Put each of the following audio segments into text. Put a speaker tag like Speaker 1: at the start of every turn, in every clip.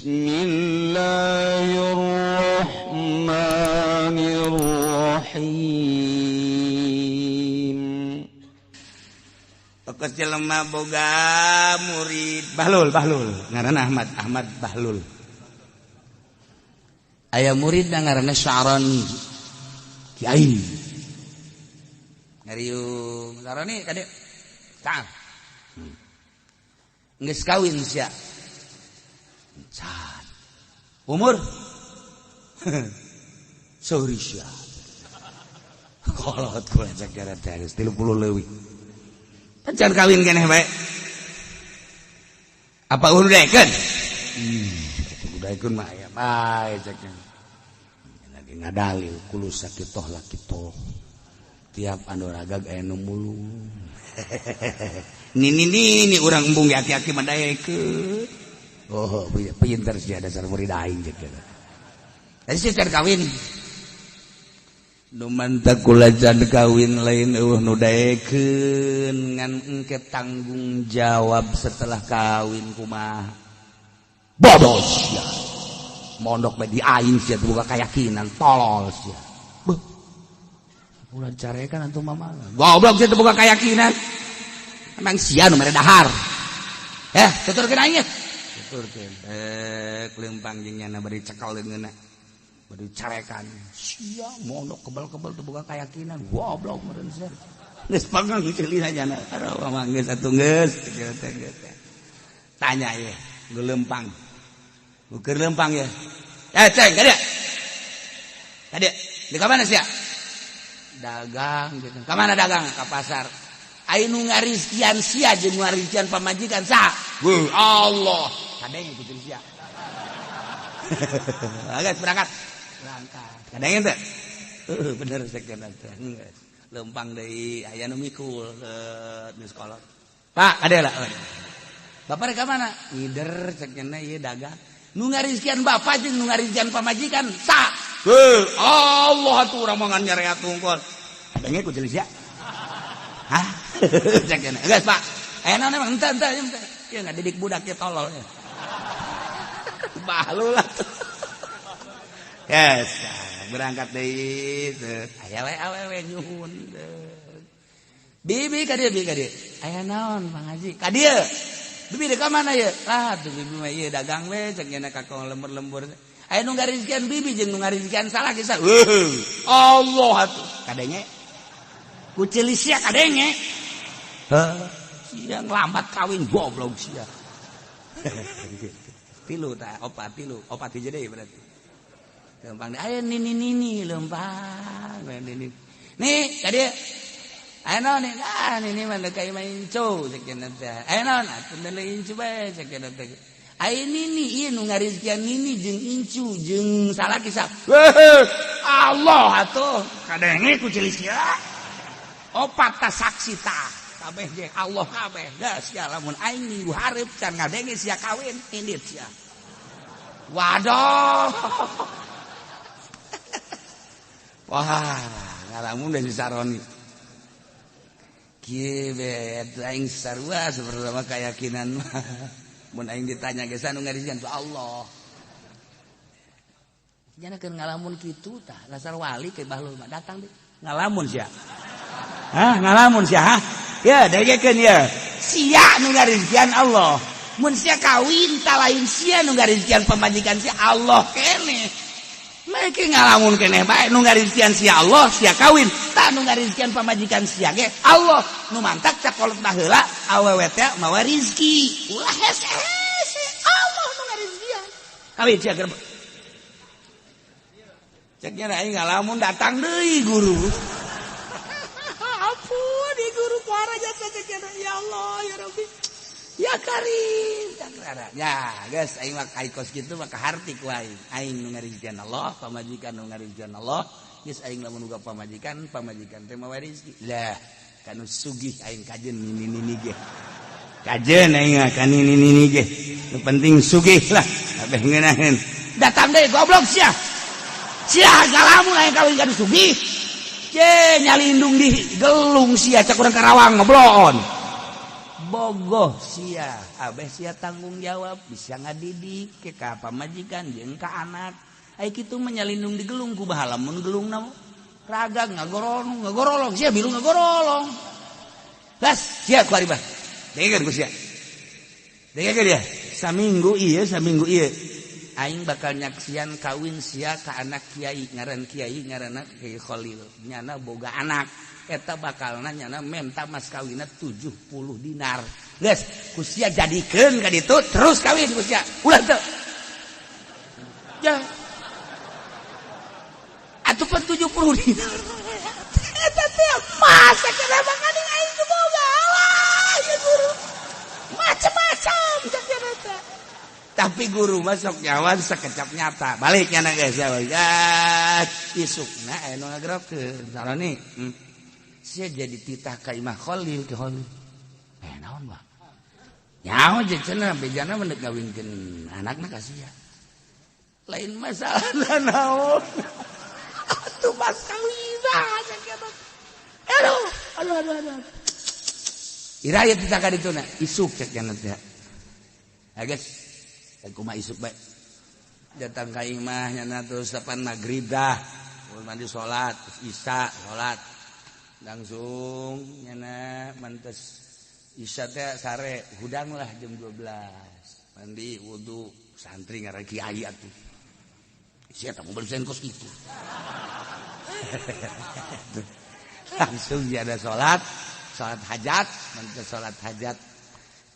Speaker 1: Bismillahirrahmanirrahim. Pokok jelema boga murid Bahlul ngaranna Ahmad Bahlul. Aya murid ngaranna Sya'rani Kiai. Ngariung Sya'rani kade tah. Geus kawin sia. Can. Umur sauri sia. Kolot kula sagara teh 30 leuwih. Can kawin keneh bae. Apa udaikeun? Udaikeun mah aya bae cekna. Lagi ngadalil kulo sakitoh lakitoh. Tiap anu ragag aya nu mulung. Nini urang embung aki-aki madaekeun. Oh, pinter sih dasar murid aing cekna. Tadi sih can kawin. Nu mantap kula can kawin lain nu daekeun ngan engke tanggung jawab setelah kawin kumaha. Bodos sia. Mondok bae di aing sia boga kayakinan tolol sia. Beuh. Ulah carekan antum mama. Goblok sia boga kayakinan. Emang sia nu mere dahar. Tuturkeun aing ye. Tuturkeun. Klempang jeung nyana bari cekel deungeuna. Bari carekan. Sia mondok kebal-kebal teu boga kayakinan. Goblok meureun sia. Geus pangang ceulina nyana. Arawa mah geus atuh geus. Tanya ye, gelempang. Ukur lempang ya. Ceng, kade. Kade, di ka mana sia? Dagang gitu. Ka mana dagang? Ka pasar. Ai nu ngarizkian sia jeung ngarizkian pamajikan saha? Allah. Kadenge kitu sia. Agas berangkat. Kadenge teh. Bener sakeuna teh. Lempang deui aya nu mikul di sekolah. Pak, kade lah. Bapak rek ka mana? Ngider sakeuna ieu dagang. Nu ngarizkian bapak jeung nu ngarizkian pamajikan saha? Allah atuh urang mah ngan nyareat tungkol. Kadenge ku jelis ya. Hah? Sakeuna. Geus Pak. Aya naon emang henteu ieu ngadidik budak ieu tolol ya. Bahlul atuh. Yes, berangkat deui teh. Aya we awewe nyuhun. Bibi ka dieu, aya naon Mang Haji? Ka dieu. Bibi dek mana ya? Lah tuh bibi mah ieu dagang we cek nya kakong lembur-lembur. Aya nu ngarizkian bibi jeung nu ngarizkian salah kisah. Allah atuh. Kadenge. Ku ceulis sia kadenge. Sia nglambat kawin goblok sia. Tilu tah, opat tilu. Opat hiji deui berarti. Lempang aya nini lempang. Nih, ka dieu. Aya naon nih? Ini mah kayak main cow sakeuna teh. Aya naon? Atuh deui incu bae sakeuna teh. Aya nini ieu nu ngarizkian nini jeung incu jeung salaki sak. Allah atuh. Kadenge ku ceulis sia. Opat ta saksi tah. Kabeh ge Allah kabeh. Da sia lamun aing minggu hareup can ngadenge sia kawin indit sia. Waduh. Wah, ngalamun dari Saroni. Kieu aing sarua sapertama keyakinan mah. Mun aing ditanya ge anu ngarizkian tu Allah. Janakeun ngalamun kitu tah, lasar wali ke Bahlul mah datang deui. Ngalamun sia. Hah, ngalamun sia ha? Ya, dagekeun ya. Sia nu ngarizkian Allah. Mun sia kawin tah lain sia nu ngarizkian pamajikan sia Allah keneh. Mereka ngalamun keneh bae nu ngarizkian sia Allah sia kawin tah nu ngarizkian pamajikan sia ge Allah nu mantak cakolot baheula awewe teh mawa rezeki ulah hese Allah nu ngarizkian kawin sia keur cek nya aing ngalamun datang deui guru ampun di guru kuara jasa cek ya Allah ya Rabbi ya Karim ya guys aing mah aikos kitu mah kaharti ku aing nu ngarizkian Allah pamajikan nu ngarizkian Allah geus aing lamun boga pamajikan teh mawa rezeki lah kanu sugih aing kajeun nini ge kajeun aing ka nini ge nu penting sugih lah kabeh ngeunaheun datang deui goblok sia ngalamun aing kawin kanu sugih je nyalindung di gelung sia cak urang Karawang ngoblon bogoh sia abeh sia tanggung jawab bisa ngadidik ke ka pamajikan jeung ka anak ai kitu menyalindung di gelung ku bahala mun gelungna ragag ngagorolong sia bilu ngagorolong las sia ku ari bah dengekeun ku sia dengekeun dia saminggu ieu aing bakal nyaksian kawin sia ka anak kiai ngaranna Kiai Khalil nyana boga anak eta bakalna nyana menta mas kawinna 70 dinar geus ku sia jadikeun ka ditu terus kawin ku sia ulah teu ya atuh 70 dinar eta teh masa kana bakal aing teu boga alah ya guru macam-macam sakit eta tapi guru masuk nyawan sekecap nyata baliknya na guys ya isukna anu ngagerokeun sarone sia jadi titah ka Imah Khalil ke Khalil naon Bang nyaho jeung cenah bejana mendeuk ngawinkeun anakna ka sia lain masalah naon atuh pas kawinan aduh iraya titah ka dituna isuk cek cenah teh guys kumaha isuk bae datang ka imah nyana terus depan maghrib dah mandi salat isya salat langsung nyana mantes isya teh sare hudang lah jam 12 mandi wudu santri ngaran kiai atuh sia teh mobil sen kos kitu langsung dia ada salat hajat mantes salat hajat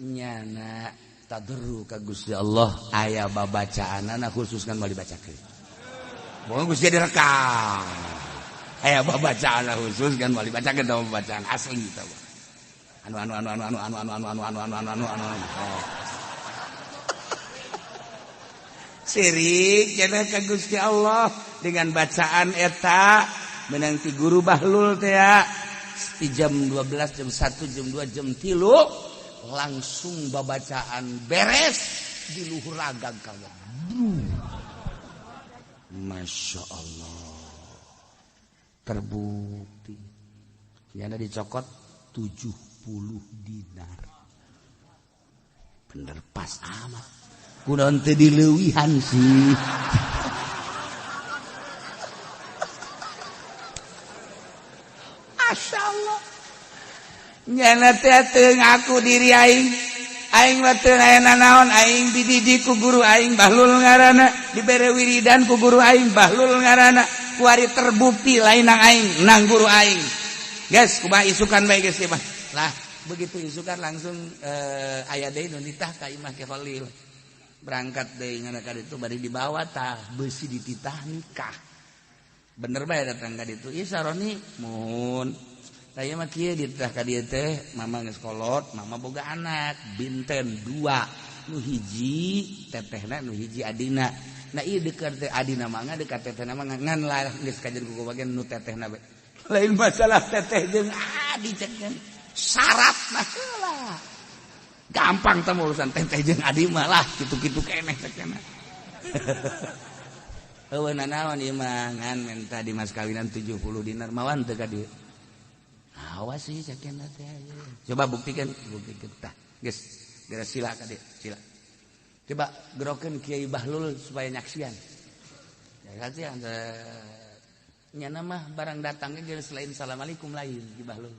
Speaker 1: nyana tadarru ka Gusti Allah aya babacaanana khusus kan mau dibacakeun. Moga Gusti direkam. Aya babacaan khusus kan mau dibacakeun da bacaan asli tah. Anu. Sirik cenah ka Gusti Allah dengan bacaan eta menang ti guru Bahlul teh ya. Di jam 12, jam 1, jam 2, jam 3 langsung babacaan beres di luhur ragag kawan. Masya Allah terbukti nyana dicokot 70 dinar bener pas amat kunaon teu dileuwihan sih Masya Allah nyana teh ngaku diri aing mah teu aya naon aing dididik ku guru aing Bahlul ngaranna dibere wiridan ku guru aing Bahlul ngaranna ku ari terbukti lain nang aing nang guru aing guys kumaha isukan bae geus mah lah begitu isukan langsung aya deui nu nitah ka Imah Kiai Khalil berangkat deui ngana ka ditu bari dibawa tah beusi dititah nikah bener bae datang ka ditu ieu saroni mun saya mah kieu dititah ka dieu teh mama geus kolot mama boga anak binten 2 nu hiji tetehna nu hiji adina nah ieu deukeut teh adina mah dekat tetehna mah ngan lah geus kajen ku bagian nu tetehna bae lain masalah teteh jeung adi cekeun syaratna heula gampang teh urusan teteh jeung adi mah lah kitu-kitu keneh cekeunna eueuh nanaon ieu mah ngan minta di mas kawinan 70 dinar mawan teu ka dieu awas sih cekeun teh coba buktikan tah geus geus sila ka dieu sila coba gerokeun Kiai Bahlul supaya nyaksian ya kasihan nyana mah barang datang ge selain assalamualaikum lain di Bahlul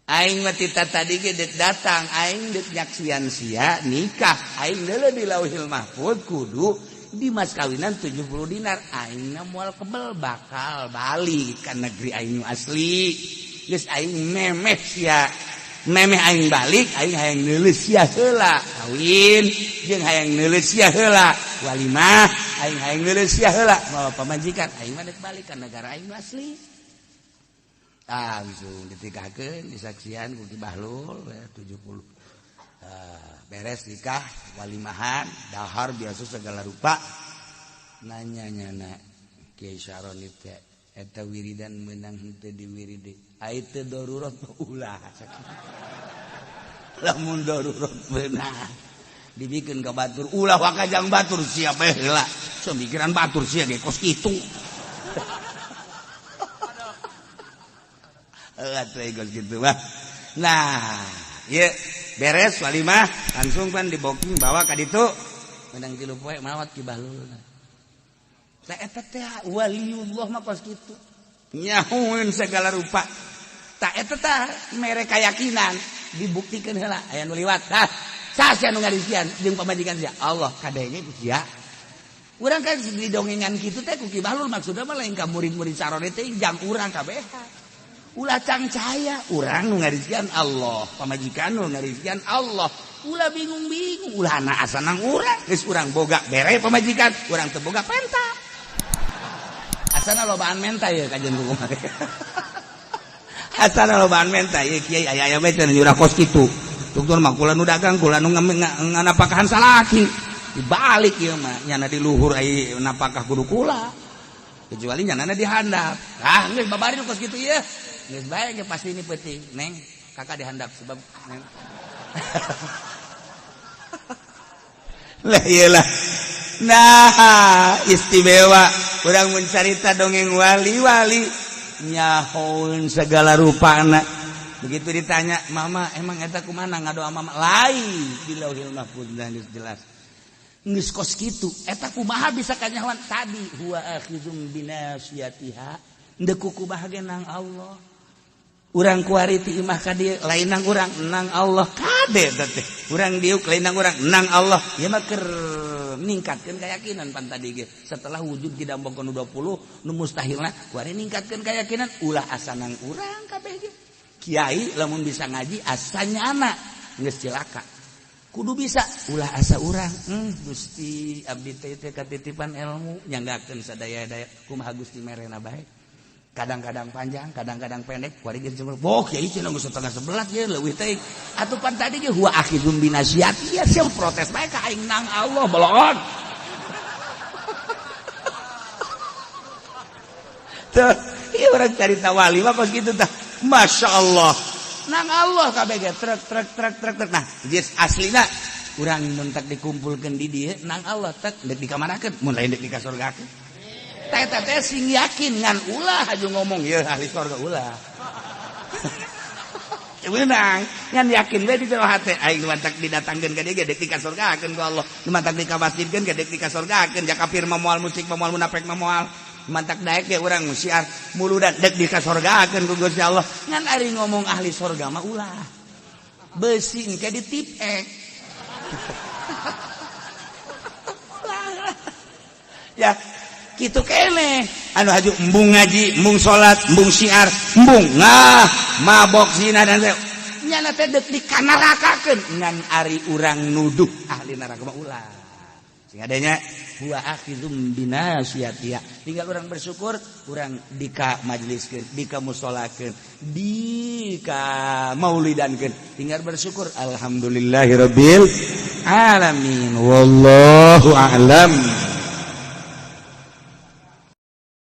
Speaker 1: aing mah tita tadi ge deuk datang aing deuk nyaksian sia nikah aing deuleu di Lauhil Mahfuz kudu di mas kawinan 70 dinar aing na moal kebel bakal balik ka negeri aing asli geus aing memeh sia memeh aing balik aing hayang neuleus sia heula kawin jeung hayang neuleus sia heula walimah aing hayang neuleus sia heula mawa pamajikan aing mah deuk balik ka negara aing asli langsung ditikakeun disaksian ku Ki Bahlul 70 beres nikah walimahan dahar biasa segala rupa nanya nyana Kiai Syaroni teh eta wiridan meunang henteu diwiridi ai teu darurat ulah lamun darurat beunang dibikeun ka batur ulah wakajang batur sia bae heula samikiran batur sia ge kos kitu atuh kos kitu mah nah ieu beres walimah langsung kan diboking bawa ka ditu menang 3 poe mawat ki bahlulna tah eta teh waliullah mah kos kitu nyahoeun segala rupa tah eta tah mere keyakinan dibuktikan heula aya nu liwat tah sasa nu ngarisian jeung pamajikan sia Allah kadenge sia urang kan di dongengan kitu teh ku Ki Bahlul maksudna mah lain ka murid-murid sarone teh jang urang kabeh ulah cang cahaya urang nu ngarisian Allah pamajikan nu ngarisian Allah ulah bingung-bingung ulah na asanang urang geus urang boga bere pamajikan urang teu boga penta asana lobaan menta ye kajen kumaha asana lobaan menta ye kiai aya we teh nyurah kos kitu tuktur mah kula nu dagang kula nu nganapakahan salaki dibalik ieu mah nyana di luhur ai napakah kudu kula kecuali nyana di handap geus babari nu kos kitu ieu geus bae ge pasti ini penting neng kakak di handap sebab neng lah iyalah nah istimewa urang mun carita dongeng wali-wali nyahoeun segala rupana begitu ditanya mama emang eta kumaha ngadoa mama lain di lauhil mahfuz geus jelas geus kos kitu eta kumaha bisa kanyahoan tadi huwa akhizum binasiyatiha ndeu kumaha ge nang Allah urang kuari ti imah ka dieu lain nang urang nang Allah kade teh urang diuk lain nang urang nang Allah ieu mah keur ningkatkeun keyakinan pan tadi ge setelah wujud tidak boga nu 20 nu mustahilna kuari ningkatkeun keyakinan ulah asa nang urang kabeh ge kiai lamun bisa ngaji asanya anak geus cilaka kudu bisa ulah asa urang Gusti abdi teh katitipan ilmu nyanggakeun sadaya-daya kumaha Gusti merena bae kadang-kadang panjang, kadang-kadang pendek. Kuari geus jemur. Boh, kiai cenah geus setengah 11 ye leuwih teuing. Atuh pan tadi ge huwa akhizum binasiyati ya sia protes bae ka aing nang Allah belon. Tuh, ieu urang carita wali mah kos kitu tah. Masyaallah. Nang Allah kabeh ge trek. Nah, geus aslina urang mun tak dikumpulkeun di dieu nang Allah tek dek dikamanakeun mun lain dek di kasurgakeun. Teh sing yakin ngan ulah aju ngomong ya ahli surga ulah. Beunang ngan yakin we di jero hate aing mantak didatangkeun ka dieu dek dikasurgakeun ku Allah. Mantak dikawasitkeun ge dek dikasurgakeun jak kafir mah moal musik mah moal munafik mah moal. Mantak daek ge urang syiar muludan dek dikasurgakeun ku Gusti Allah. Ngan ari ngomong ahli surga mah ulah. Beusi engke ditipek. Ya kitu kene anu haju embung ngaji embung salat embung syiar embung mabok zina dan nyana teh deuk dikanarakakeun ngan ari urang nuduh ahli neraka mah ulah sing adanya huwa akhizum binasiyatiha tinggal urang bersyukur urang dika majliskeun dika musolakeun dika maulidankeun tinggal bersyukur alhamdulillahirabbil alamin wallahu a'lam.